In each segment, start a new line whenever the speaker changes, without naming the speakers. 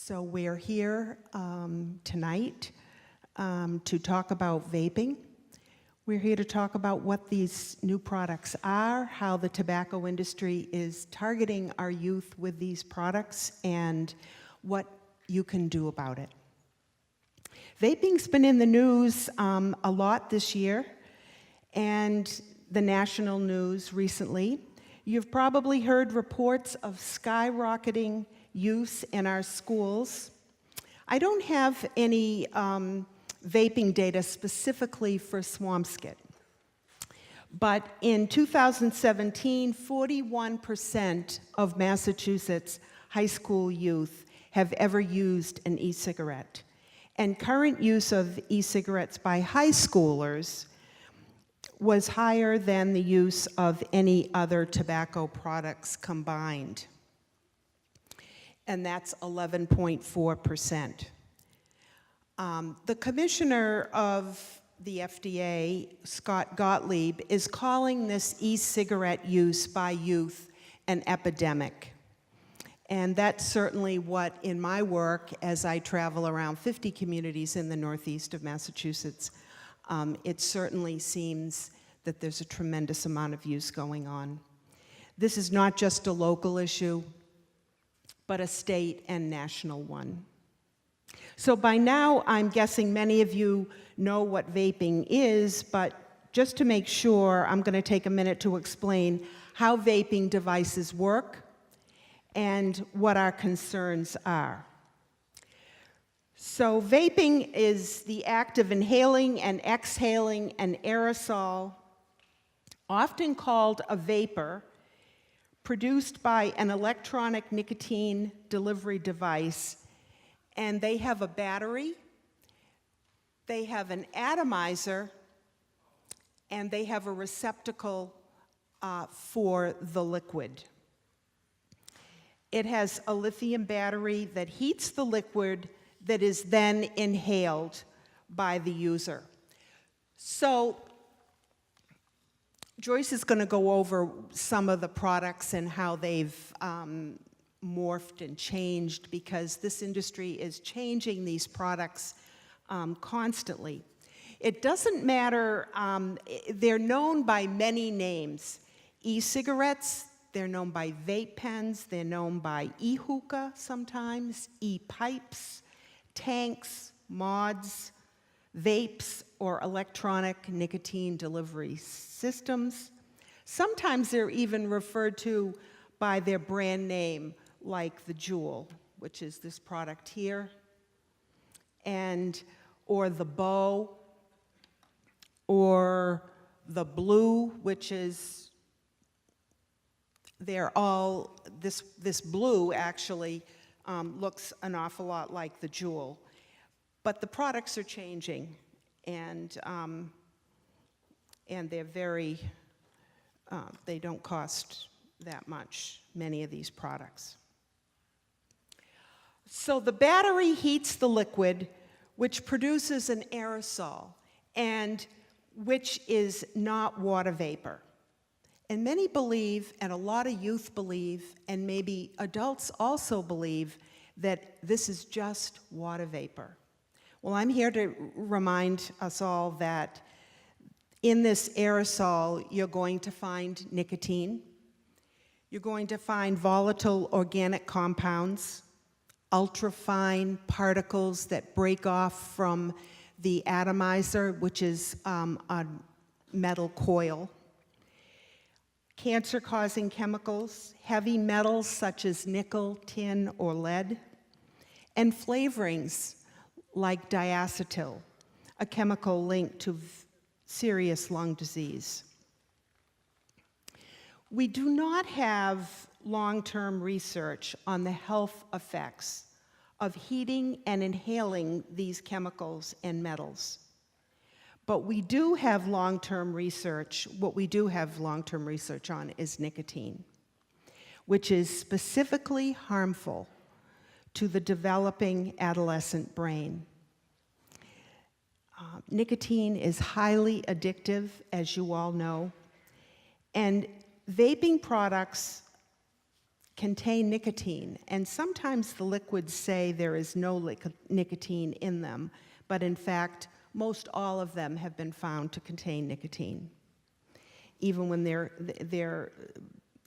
So we're here tonight to talk about vaping. We're here to talk about what these new products are, how the tobacco industry is targeting our youth with these products, and what you can do about it. Vaping's been in the news a lot this year, and the national news recently. You've probably heard reports of skyrocketing use in our schools. I don't have any vaping data specifically for Swampscott, but in 2017, 41% of Massachusetts high school youth have ever used an e-cigarette. And current use of e-cigarettes by high schoolers was higher than the use of any other tobacco products combined. And that's 11.4%. The commissioner of the FDA, Scott Gottlieb, is calling this e-cigarette use by youth an epidemic. And that's certainly what, in my work, as I travel around 50 communities in the northeast of Massachusetts, it certainly seems that there's a tremendous amount of use going on. This is not just a local issue, but a state and national one. So by now, I'm guessing many of you know what vaping is, but just to make sure, I'm going to take a minute to explain how vaping devices work and what our concerns are. So vaping is the act of inhaling and exhaling an aerosol, often called a vapor, produced by an electronic nicotine delivery device, and they have a battery, they have an atomizer, and they have a receptacle for the liquid. It has a lithium battery that heats the liquid that is then inhaled by the user. So Joyce is going to go over some of the products and how they've morphed and changed, because this industry is changing these products constantly. It doesn't matter, they're known by many names. E-cigarettes, they're known by vape pens, they're known by e-hookah sometimes, e-pipes, tanks, mods, vapes, or electronic nicotine delivery systems. Sometimes they're even referred to by their brand name, like the Juul, which is this product here, or the Bow, or the Blue, which is, they're all, this Blue actually looks an awful lot like the Juul. But the products are changing, and they're very, they don't cost that much, many of these products. So the battery heats the liquid, which produces an aerosol, and which is not water vapor. And many believe, and a lot of youth believe, and maybe adults also believe, that this is just water vapor. Well, I'm here to remind us all that in this aerosol, you're going to find nicotine, you're going to find volatile organic compounds, ultrafine particles that break off from the atomizer, which is a metal coil, cancer-causing chemicals, heavy metals such as nickel, tin, or lead, and flavorings like diacetyl, a chemical linked to serious lung disease. We do not have long-term research on the health effects of heating and inhaling these chemicals and metals. But we do have long-term research, what we do have long-term research on is nicotine, which is specifically harmful to the developing adolescent brain. Nicotine is highly addictive, as you all know, and vaping products contain nicotine, and sometimes the liquids say there is no nicotine in them, but in fact, most all of them have been found to contain nicotine. Even when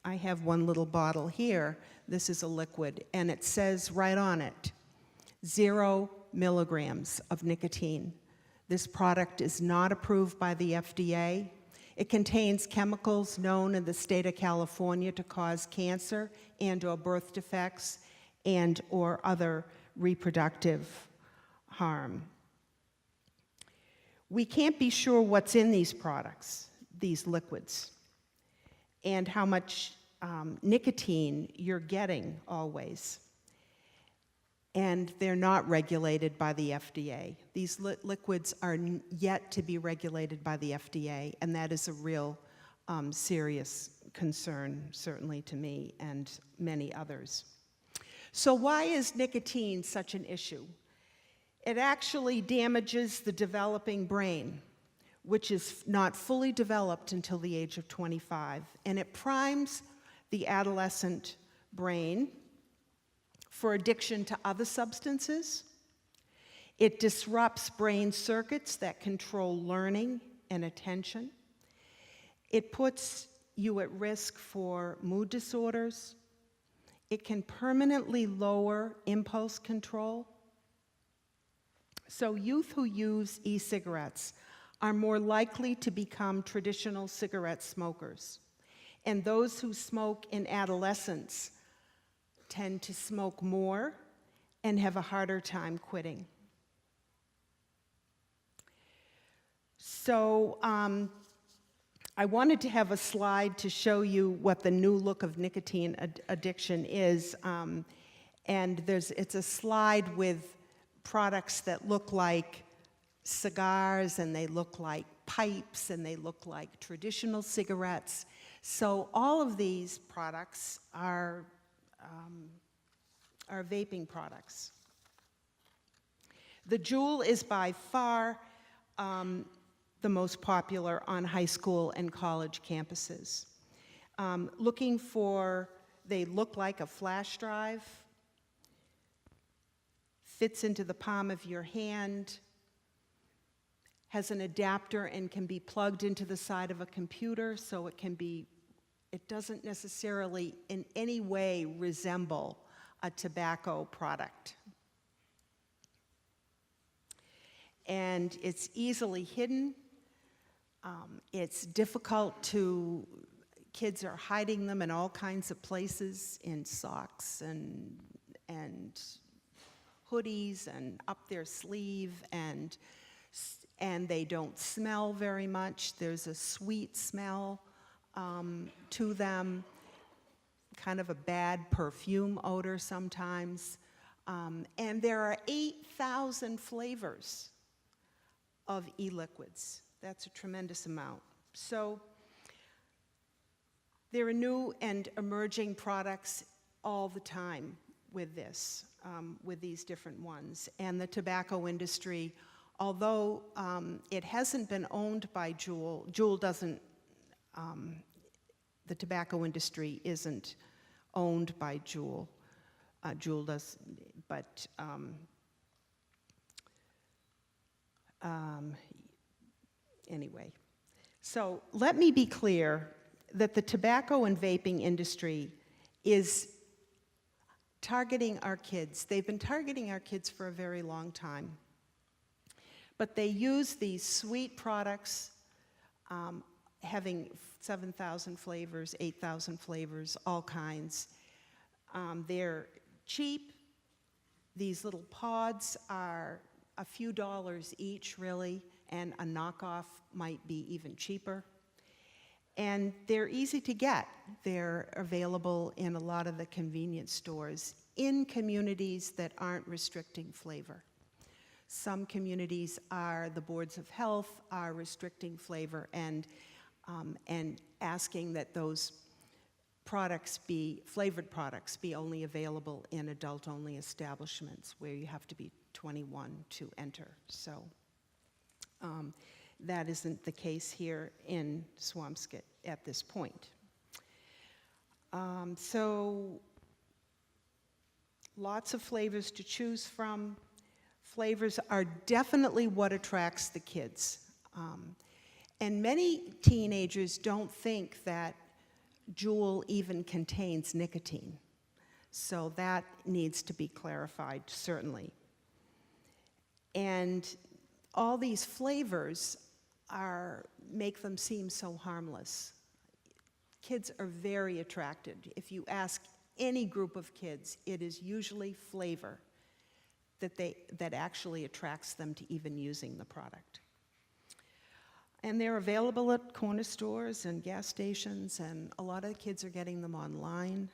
I have one little bottle here, this is a liquid, and it says right on it, 0 milligrams of nicotine. This product is not approved by the FDA. It contains chemicals known in the state of California to cause cancer and/or birth defects and/or other reproductive harm. We can't be sure what's in these products, these liquids, and how much nicotine you're getting always. And they're not regulated by the FDA. These liquids are yet to be regulated by the FDA, and that is a real serious concern, certainly to me and many others. So why is nicotine such an issue? It actually damages the developing brain, which is not fully developed until the age of 25, and it primes the adolescent brain for addiction to other substances. It disrupts brain circuits that control learning and attention. It puts you at risk for mood disorders. It can permanently lower impulse control. So youth who use e-cigarettes are more likely to become traditional cigarette smokers. And those who smoke in adolescence tend to smoke more and have a harder time quitting. So I wanted to have a slide to show you what the new look of nicotine addiction is. And it's a slide with products that look like cigars, and they look like pipes, and they look like traditional cigarettes. So all of these products are vaping products. The Juul is by far the most popular on high school and college campuses. They look like a flash drive, fits into the palm of your hand, has an adapter and can be plugged into the side of a computer, so it doesn't necessarily in any way resemble a tobacco product. And it's easily hidden. It's difficult kids are hiding them in all kinds of places, in socks and hoodies and up their sleeve, and they don't smell very much. There's a sweet smell to them, kind of a bad perfume odor sometimes. And there are 8,000 flavors of e-liquids. That's a tremendous amount. So there are new and emerging products all the time with these different ones. And the tobacco industry, although it hasn't been owned by Juul doesn't, the tobacco industry isn't owned by Juul. Juul does, but anyway. So let me be clear that the tobacco and vaping industry is targeting our kids. They've been targeting our kids for a very long time. But they use these sweet products, having 7,000 flavors, 8,000 flavors, all kinds. They're cheap. These little pods are a few dollars each, really, and a knockoff might be even cheaper. And they're easy to get. They're available in a lot of the convenience stores in communities that aren't restricting flavor. Some communities the boards of health are restricting flavor and asking that those flavored products be only available in adult-only establishments where you have to be 21 to enter. So that isn't the case here in Swampscott at this point. So lots of flavors to choose from. Flavors are definitely what attracts the kids. And many teenagers don't think that Juul even contains nicotine. So that needs to be clarified, certainly. And all these flavors make them seem so harmless. Kids are very attracted. If you ask any group of kids, it is usually flavor that actually attracts them to even using the product. And they're available at corner stores and gas stations, and a lot of the kids are getting them online.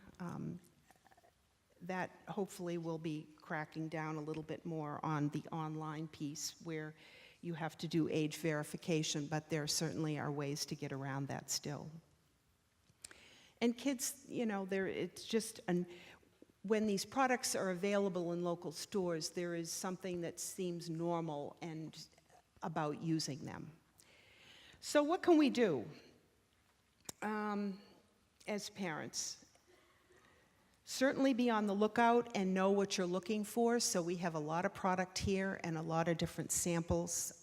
That hopefully will be cracking down a little bit more on the online piece where you have to do age verification, but there certainly are ways to get around that still. And kids, you know, it's just, when these products are available in local stores, there is something that seems normal and about using them. So what can we do as parents? Certainly be on the lookout and know what you're looking for. So we have a lot of product here and a lot of different samples.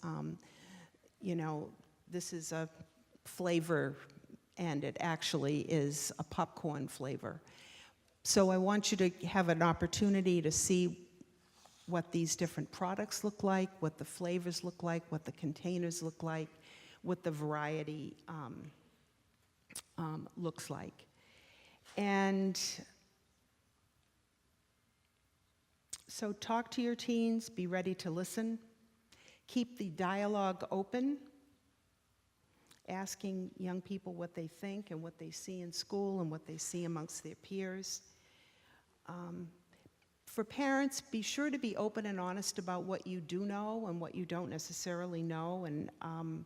You know, this is a flavor, and it actually is a popcorn flavor. So I want you to have an opportunity to see what these different products look like, what the flavors look like, what the containers look like, what the variety looks like. And so talk to your teens, be ready to listen, keep the dialogue open, asking young people what they think and what they see in school and what they see amongst their peers. For parents, be sure to be open and honest about what you do know and what you don't necessarily know. And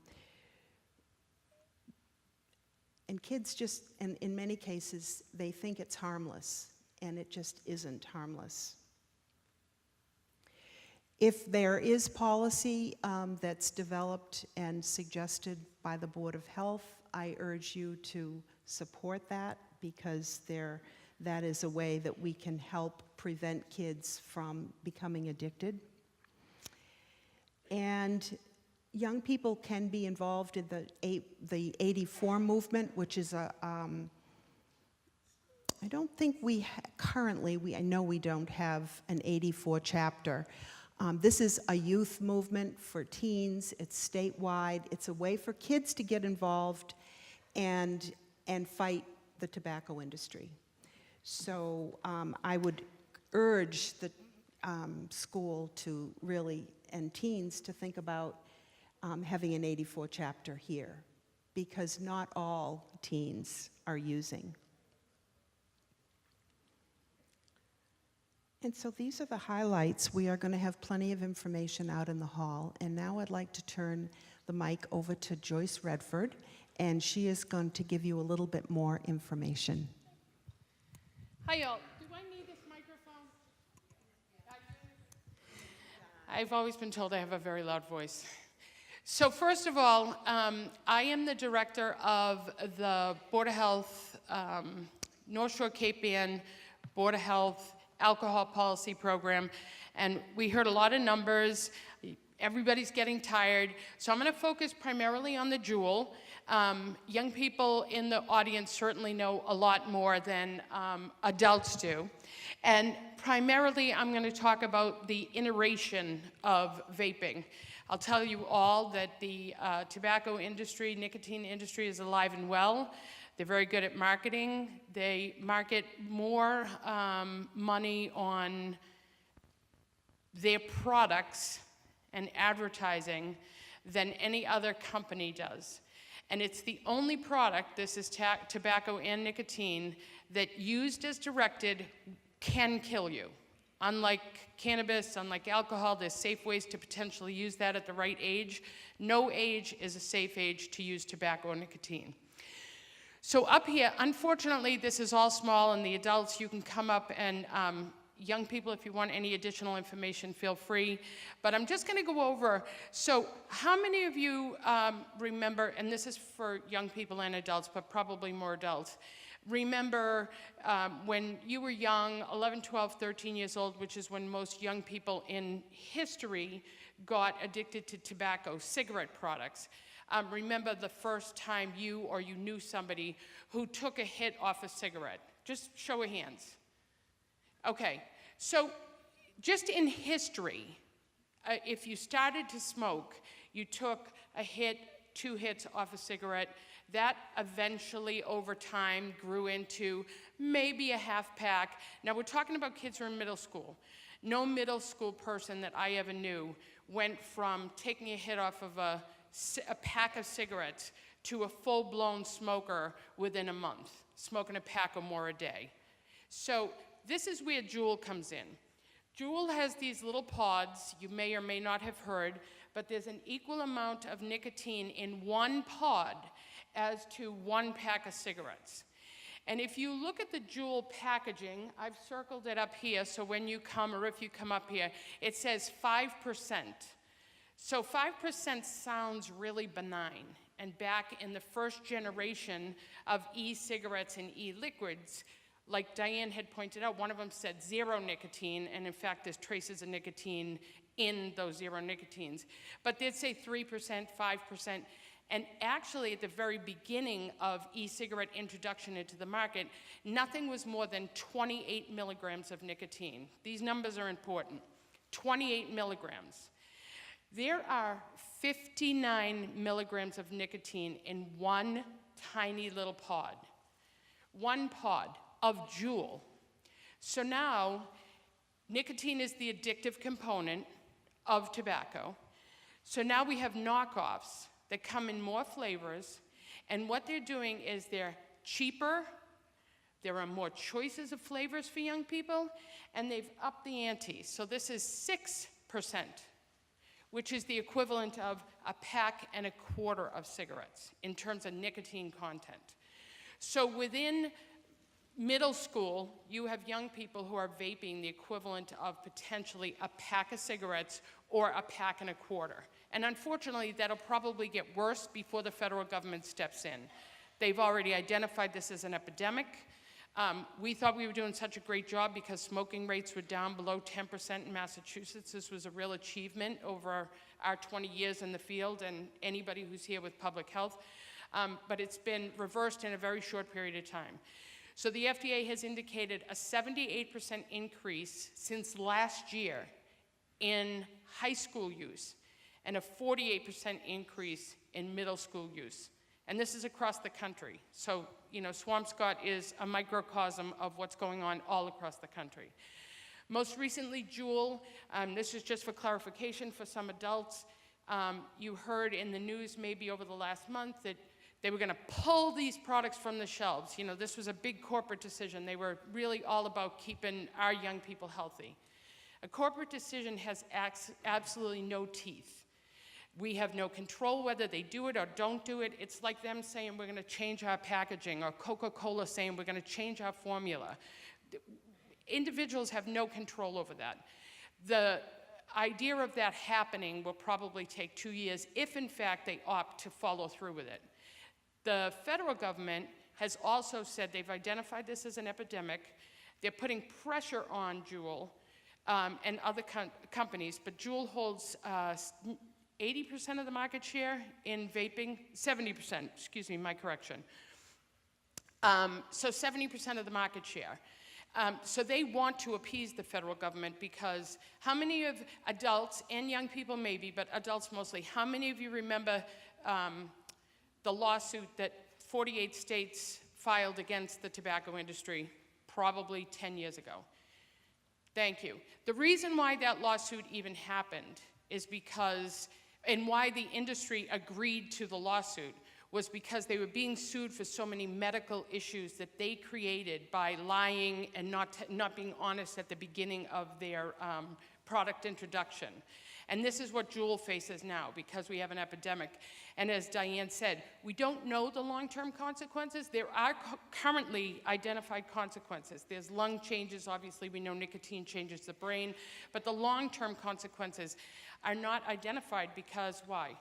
kids just, and in many cases, they think it's harmless, and it just isn't harmless. If there is policy that's developed and suggested by the Board of Health, I urge you to support that, because that is a way that we can help prevent kids from becoming addicted. And young people can be involved in the 84 movement, which is I don't think I know we don't have an 84 chapter. This is a youth movement for teens. It's statewide. It's a way for kids to get involved and fight the tobacco industry. So I would urge the school to really, and teens, to think about having an 84 chapter here, because not all teens are using. And so these are the highlights. We are going to have plenty of information out in the hall. And now I'd like to turn the mic over to Joyce Redford, and she is going to give you a little bit more information.
Hi, y'all. Do I need this microphone? I've always been told I have a very loud voice. So first of all, I am the director of the Board of Health, North Shore Cape Ann Board of Health Alcohol Policy Program, and we heard a lot of numbers. Everybody's getting tired, so I'm going to focus primarily on the Juul. Young people in the audience certainly know a lot more than adults do. And primarily, I'm going to talk about the iteration of vaping. I'll tell you all that the tobacco industry, nicotine industry is alive and well. They're very good at marketing. They market more money on their products and advertising than any other company does. And it's the only product, this is tobacco and nicotine, that used as directed can kill you. Unlike cannabis, unlike alcohol, there's safe ways to potentially use that at the right age. No age is a safe age to use tobacco or nicotine. So up here, unfortunately, this is all small, and the adults, you can come up, and young people, if you want any additional information, feel free. But I'm just going to go over, so how many of you remember, and this is for young people and adults, but probably more adults, remember when you were young, 11, 12, 13 years old, which is when most young people in history got addicted to tobacco, cigarette products. Remember the first time you or you knew somebody who took a hit off a cigarette? Just show of hands. Okay, so just in history, if you started to smoke, you took a hit, 2 hits off a cigarette, that eventually over time grew into maybe a half pack. Now we're talking about kids who are in middle school. No middle school person that I ever knew went from taking a hit off of a pack of cigarettes to a full-blown smoker within a month, smoking a pack or more a day. So this is where Juul comes in. Juul has these little pods, you may or may not have heard, but there's an equal amount of nicotine in one pod as to 1 pack of cigarettes. And if you look at the Juul packaging, I've circled it up here, so when you come, or if you come up here, it says 5%. So 5% sounds really benign. And back in the first generation of e-cigarettes and e-liquids, like Diane had pointed out, one of them said 0 nicotine, and in fact there's traces of nicotine in those 0 nicotines. But they'd say 3%, 5%, and actually at the very beginning of e-cigarette introduction into the market, nothing was more than 28 milligrams of nicotine. These numbers are important, 28 milligrams. There are 59 milligrams of nicotine in one tiny little pod. One pod of Juul. So now, nicotine is the addictive component of tobacco. So now we have knockoffs that come in more flavors, and what they're doing is they're cheaper, there are more choices of flavors for young people, and they've upped the ante. So this is 6%, which is the equivalent of a pack and a quarter of cigarettes in terms of nicotine content. So within middle school, you have young people who are vaping the equivalent of potentially a pack of cigarettes or a pack and a quarter. And unfortunately, that'll probably get worse before the federal government steps in. They've already identified this as an epidemic. We thought we were doing such a great job because smoking rates were down below 10% in Massachusetts. This was a real achievement over our 20 years in the field and anybody who's here with public health. But it's been reversed in a very short period of time. So the FDA has indicated a 78% increase since last year in high school use and a 48% increase in middle school use. And this is across the country. So, you know, Swampscott is a microcosm of what's going on all across the country. Most recently, Juul, this is just for clarification for some adults, you heard in the news maybe over the last month that they were gonna pull these products from the shelves. You know, this was a big corporate decision. They were really all about keeping our young people healthy. A corporate decision has absolutely no teeth. We have no control whether they do it or don't do it. It's like them saying we're gonna change our packaging, or Coca-Cola saying we're gonna change our formula. Individuals have no control over that. The idea of that happening will probably take 2 years if in fact they opt to follow through with it. The federal government has also said they've identified this as an epidemic. They're putting pressure on Juul and other companies, but Juul holds 80% of the market share in vaping, 70%, excuse me, my correction. So 70% of the market share. So they want to appease the federal government because how many of adults, and young people maybe, but adults mostly, how many of you remember the lawsuit that 48 states filed against the tobacco industry probably 10 years ago? Thank you. The reason why that lawsuit even happened is because, and why the industry agreed to the lawsuit, was because they were being sued for so many medical issues that they created by lying and not being honest at the beginning of their product introduction. And this is what Juul faces now because we have an epidemic. And as Diane said, we don't know the long-term consequences. There are currently identified consequences. There's lung changes, obviously we know nicotine changes the brain, but the long-term consequences are not identified because why?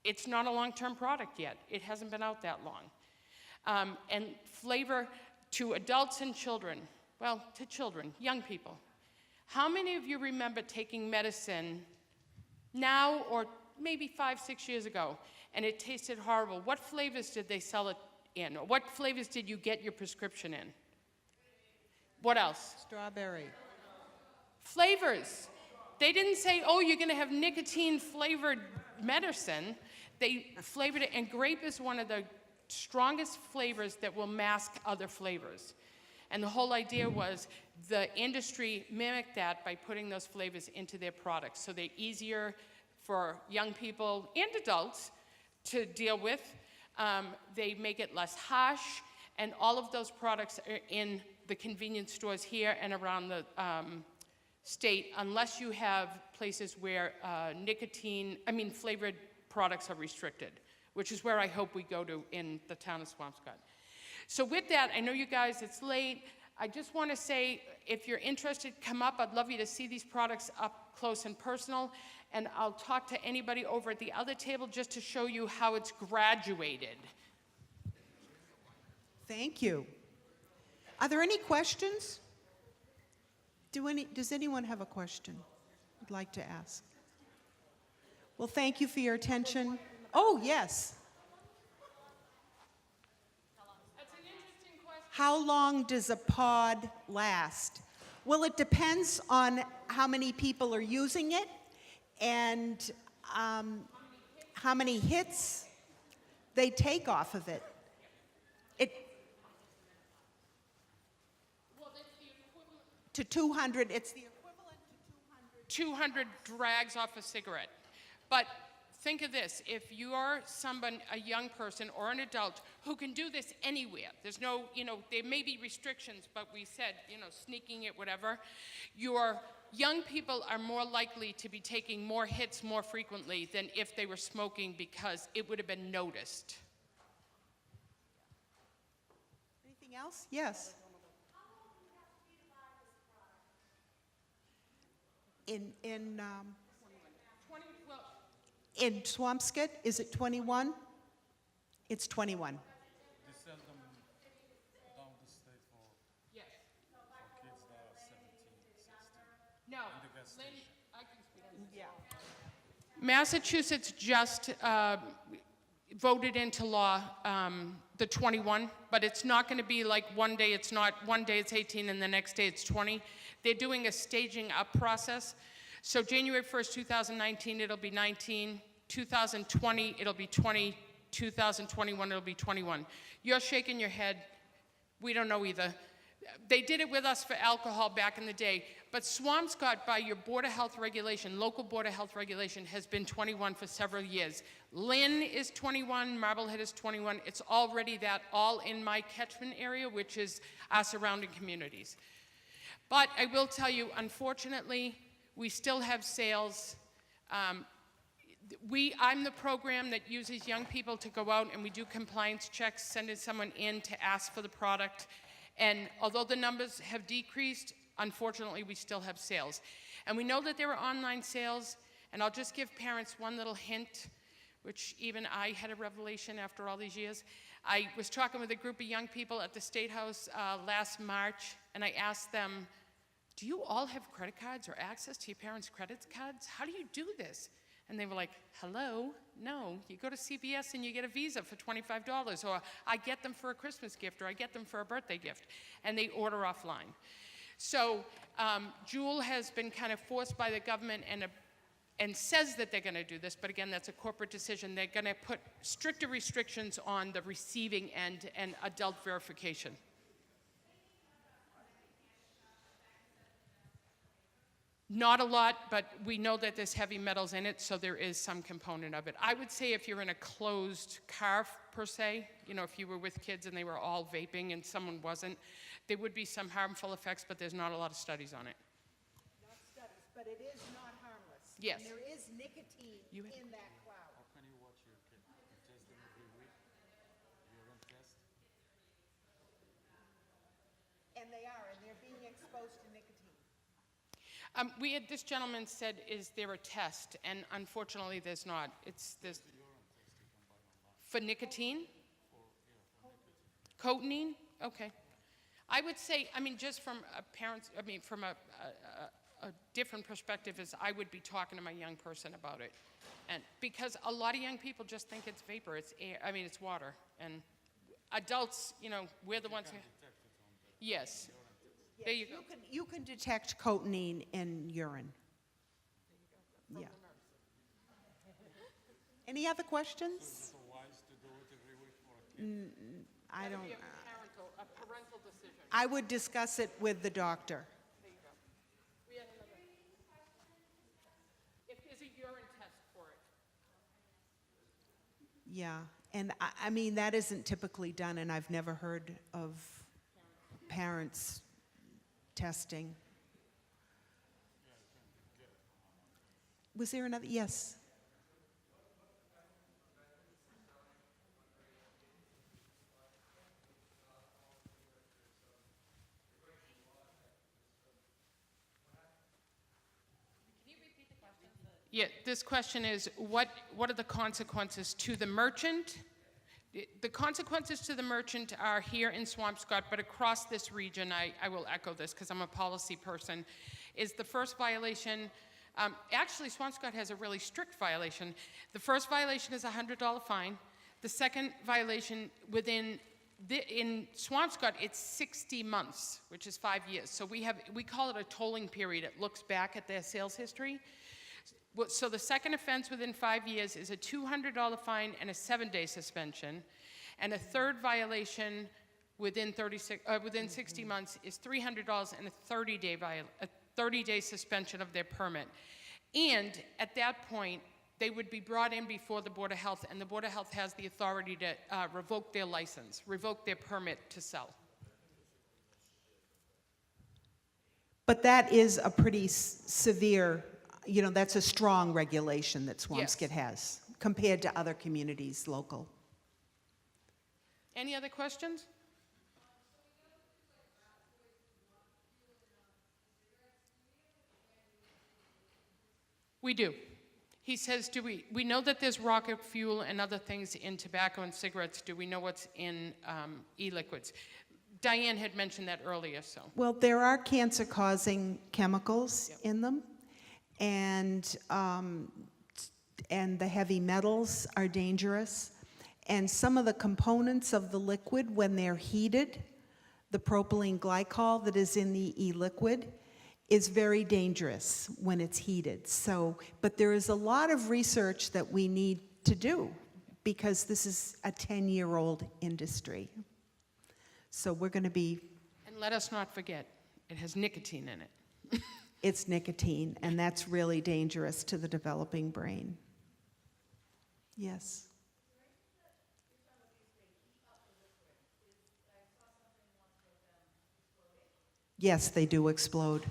It's not a long-term product yet. It hasn't been out that long. And flavor to adults and children, well, to children, young people. How many of you remember taking medicine now or maybe 5, 6 years ago, and it tasted horrible? What flavors did they sell it in? Or what flavors did you get your prescription in? What else?
Strawberry.
Flavors. They didn't say, oh, you're gonna have nicotine-flavored medicine. They flavored it, and grape is one of the strongest flavors that will mask other flavors. And the whole idea was the industry mimicked that by putting those flavors into their products, so they're easier for young people and adults to deal with. They make it less harsh, and all of those products are in the convenience stores here and around the state, unless you have places where flavored products are restricted, which is where I hope we go to in the town of Swampscott. So with that, I know you guys, it's late. I just want to say, if you're interested, come up. I'd love you to see these products up close and personal. And I'll talk to anybody over at the other table just to show you how it's graduated.
Thank you. Are there any questions? Does anyone have a question I'd like to ask? Well, thank you for your attention. Oh, yes.
That's an interesting question.
How long does a pod last? Well, it depends on how many people are using it and how many hits they take off of it.
Well, it's the equivalent.
To 200, it's the equivalent to 200.
200 drags off a cigarette. But think of this, if you're a young person or an adult who can do this anywhere, there's no, there may be restrictions, but we said, sneaking it, whatever, your young people are more likely to be taking more hits more frequently than if they were smoking, because it would have been noticed.
Anything else? Yes. In Swampscott, is it 21? It's 21.
They sell them down the state for
Yes.
kids that are 17, 16.
No.
In the gas
Lynn,
station.
I can speak on this.
Yeah.
Massachusetts just voted into law the 21, but it's not going to be like one day it's 18 and the next day it's 20. They're doing a staging up process. So January 1st, 2019, it'll be 19. 2020, it'll be 20. 2021, it'll be 21. You're shaking your head. We don't know either. They did it with us for alcohol back in the day, but Swampscott, by your Board of Health regulation, local Board of Health regulation, has been 21 for several years. Lynn is 21, Marblehead is 21. It's already that, all in my catchment area, which is our surrounding communities. But I will tell you, unfortunately, we still have sales. I'm the program that uses young people to go out and we do compliance checks, sending someone in to ask for the product. And although the numbers have decreased, unfortunately, we still have sales. And we know that there are online sales, and I'll just give parents one little hint, which even I had a revelation after all these years. I was talking with a group of young people at the State House last March, and I asked them, do you all have credit cards or access to your parents' credit cards? How do you do this? And they were like, hello? No, you go to CVS and you get a Visa for $25, or I get them for a Christmas gift, or I get them for a birthday gift, and they order offline. So Jewel has been kind of forced by the government and says that they're going to do this, but again, that's a corporate decision. They're going to put stricter restrictions on the receiving end and adult verification. Not a lot, but we know that there's heavy metals in it, so there is some component of it. I would say if you're in a closed car, per se, if you were with kids and they were all vaping and someone wasn't, there would be some harmful effects, but there's not a lot of studies on it.
Not studies, but it is not harmless.
Yes.
And there is nicotine in that cloud.
How can you watch your kid? You test them every week? Urine test?
And they are, and they're being exposed to nicotine.
This gentleman said, is there a test? And unfortunately, there's not. There's for nicotine? Cotinine? Okay. I would say, I mean, just from a parent's, I mean, from a different perspective is I would be talking to my young person about it. And because a lot of young people just think it's vapor, it's air, I mean, it's water. And adults, you know, we're the ones who, yes. There you go.
You can detect cotinine in urine. Yeah. Any other questions?
So wise to do it every week for a kid?
I don't,
Be a parental decision.
I would discuss it with the doctor.
There you go. We had another. If there's a urine test for it.
Yeah, and I mean, that isn't typically done, and I've never heard of parents testing. Was there another? Yes.
Yeah, this question is, what are the consequences to the merchant? The consequences to the merchant are here in Swampscott, but across this region, I will echo this because I'm a policy person, is the first violation, actually Swampscott has a really strict violation. The first violation is a $100 fine. The second violation in Swampscott, it's 60 months, which is 5 years. So we call it a tolling period. It looks back at their sales history. So the second offense within 5 years is a $200 fine and a 7-day suspension. And a third violation within 60 months is $300 and a 30-day suspension of their permit. And at that point, they would be brought in before the Board of Health, and the Board of Health has the authority to revoke their license, revoke their permit to sell.
But that is a pretty severe, you know, that's a strong regulation that Swampscott has compared to other communities local.
Any other questions? We do. He says, we know that there's rocket fuel and other things in tobacco and cigarettes. Do we know what's in e-liquids? Diane had mentioned that earlier, so.
Well, there are cancer-causing chemicals in them, and the heavy metals are dangerous. And some of the components of the liquid, when they're heated, the propylene glycol that is in the e-liquid is very dangerous when it's heated. So, but there is a lot of research that we need to do because this is a 10-year-old industry. So we're going to be...
And let us not forget, it has nicotine in it.
It's nicotine, and that's really dangerous to the developing brain. Yes. Yes, they do explode.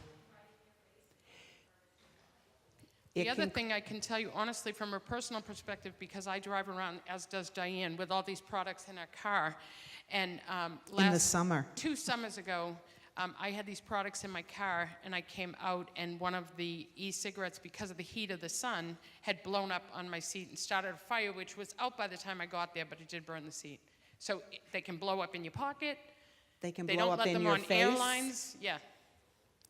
The other thing I can tell you, honestly, from a personal perspective, because I drive around, as does Diane, with all these products in our car, and
in the summer.
2 summers ago, I had these products in my car, and I came out, and one of the e-cigarettes, because of the heat of the sun, had blown up on my seat and started a fire, which was out by the time I got there, but it did burn the seat. So they can blow up in your pocket.
They can
They
blow
don't
up
let
in
them
your
on
face.
airlines. Yeah.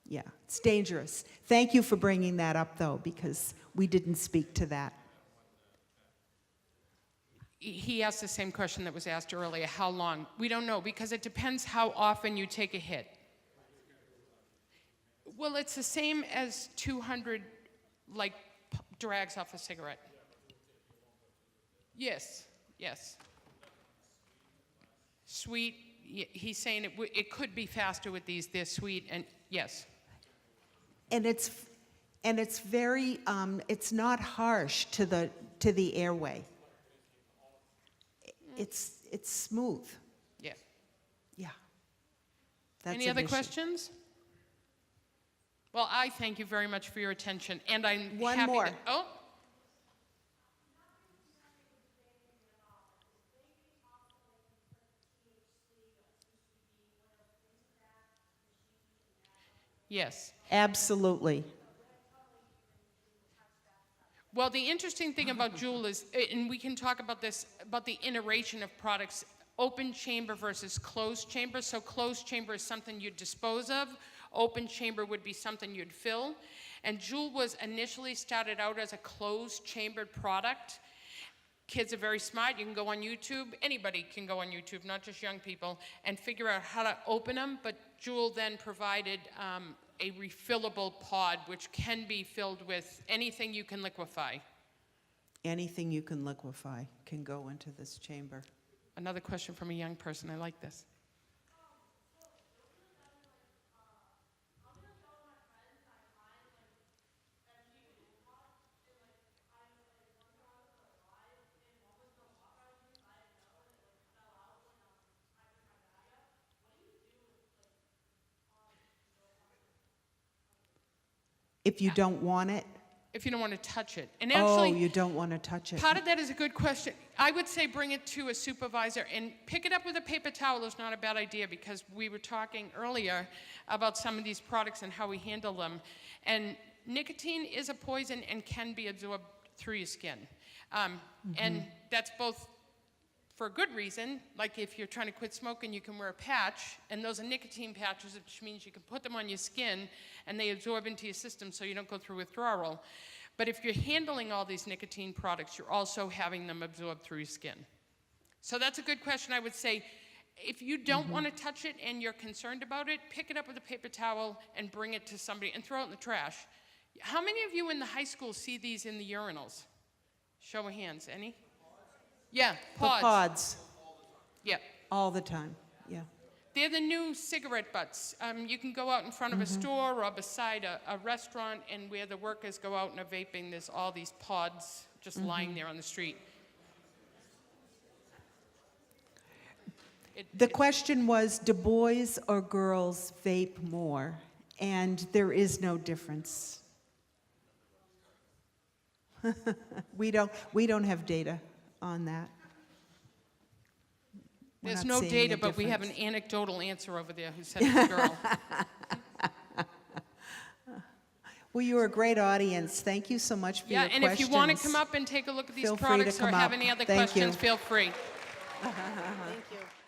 Yeah, it's dangerous. Thank you for bringing that up, though, because we didn't speak to that.
He asked the same question that was asked earlier, how long? We don't know, because it depends how often you take a hit. Well, it's the same as 200, like, drags off a cigarette. Yes, yes. Sweet, he's saying it could be faster with these. They're sweet, and yes.
And it's very, it's not harsh to the airway. It's smooth.
Yeah.
Yeah. That's
Any
an
other
issue.
questions? Well, I thank you very much for your attention, and I'm
One
happy
more.
that, oh. Yes.
Absolutely.
Well, the interesting thing about Juul is, and we can talk about this, about the iteration of products open chamber versus closed chamber. So closed chamber is something you'd dispose of. Open chamber would be something you'd fill. And Juul was initially started out as a closed chambered product. Kids are very smart. You can go on YouTube. Anybody can go on YouTube, not just young people, and figure out how to open them. But Juul then provided a refillable pod, which can be filled with anything you can liquefy.
Anything you can liquefy can go into this chamber.
Another question from a young person. I like this.
If you don't want it,
If you don't want to touch it. And
oh,
actually,
you don't want to touch it.
part of that is a good question. I would say bring it to a supervisor and pick it up with a paper towel is not a bad idea, because we were talking earlier about some of these products and how we handle them. And nicotine is a poison and can be absorbed through your skin. And that's both for a good reason, like if you're trying to quit smoking, you can wear a patch, and those are nicotine patches, which means you can put them on your skin and they absorb into your system so you don't go through withdrawal. But if you're handling all these nicotine products, you're also having them absorbed through your skin. So that's a good question. I would say, if you don't want to touch it and you're concerned about it, pick it up with a paper towel and bring it to somebody and throw it in the trash. How many of you in the high school see these in the urinals? Show of hands. Any? Yeah,
The
pods.
pods,
Yeah.
all the time, yeah.
They're the new cigarette butts. You can go out in front of a store or beside a restaurant, and where the workers go out and are vaping, there's all these pods just lying there on the street.
The question was, do boys or girls vape more? And there is no difference. We don't have data on that. We're
There's
not
no
seeing
data,
a
but we have an
difference.
anecdotal answer over there who said it's a girl.
Well, you're a great audience. Thank you so much for
Yeah,
your
and
questions.
if you want to come up and take a look at these
Feel free to
products or
come
have
up.
any other
Thank you.
questions, feel free.
Thank you.